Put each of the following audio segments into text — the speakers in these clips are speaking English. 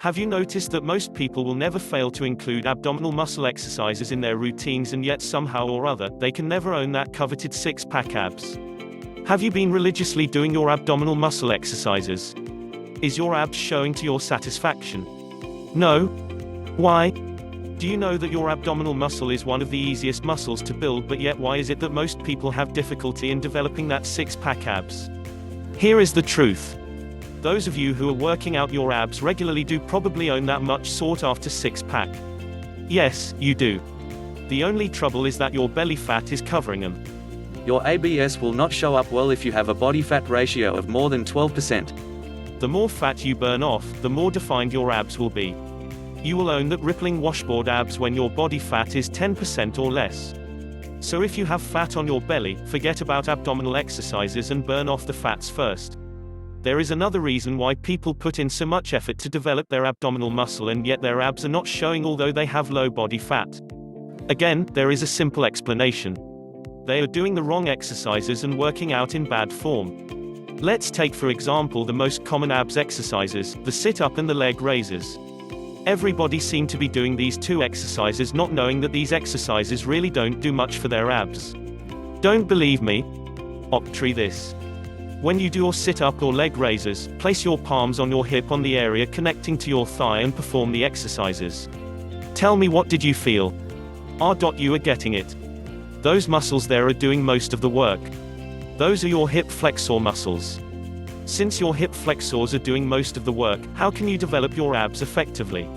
Have you noticed that most people will never fail to include abdominal muscle exercises in their routines, and yet somehow or other, they can never own that coveted six-pack abs? Have you been religiously doing your abdominal muscle exercises? Is your abs showing to your satisfaction? No? Why? Do you know that your abdominal muscle is one of the easiest muscles to build, but yet why is it that most people have difficulty in developing that six-pack abs? Here is the truth. Those of you who are working out your abs regularly do probably own that much sought-after six-pack. Yes, you do. The only trouble is that your belly fat is covering them. Your ABS will not show up well if you have a body fat ratio of more than 12%. The more fat you burn off, the more defined your abs will be. You will own that rippling washboard abs when your body fat is 10% or less. So if you have fat on your belly, forget about abdominal exercises and burn off the fats first. There is another reason why people put in so much effort to develop their abdominal muscle and yet their abs are not showing although they have low body fat. Again, there is a simple explanation. They are doing the wrong exercises and working out in bad form. Let's take for example the most common abs exercises, the sit-up and the leg raises. Everybody seems to be doing these two exercises not knowing that these exercises really don't do much for their abs. Don't believe me? Try this. When you do your sit-up or leg raises, place your palms on your hip on the area connecting to your thigh and perform the exercises. Tell me, what did you feel? You are getting it. Those muscles there are doing most of the work. Those are your hip flexor muscles. Since your hip flexors are doing most of the work, how can you develop your abs effectively?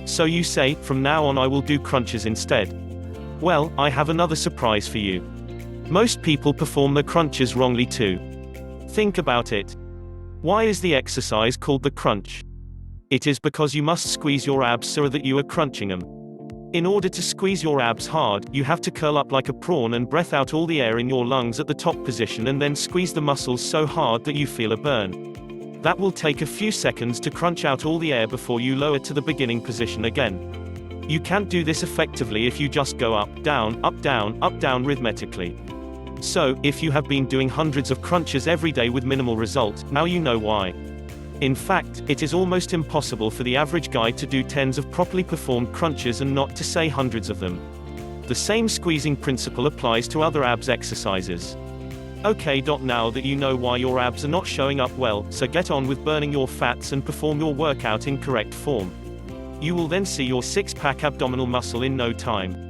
So you say, from now on I will do crunches instead. Well, I have another surprise for you. Most people perform the crunches wrongly too. Think about it. Why is the exercise called the crunch? It is because you must squeeze your abs so that you are crunching them. In order to squeeze your abs hard, you have to curl up like a prawn and breath out all the air in your lungs at the top position and then squeeze the muscles so hard that you feel a burn. That will take a few seconds to crunch out all the air before you lower to the beginning position again. You can't do this effectively if you just go up, down, up, down rhythmically. So, if you have been doing hundreds of crunches every day with minimal result, now you know why. In fact, it is almost impossible for the average guy to do tens of properly performed crunches and not to say hundreds of them. The same squeezing principle applies to other abs exercises. Okay. Now that you know why your abs are not showing up well, so get on with burning your fats and perform your workout in correct form. You will then see your six-pack abdominal muscle in no time.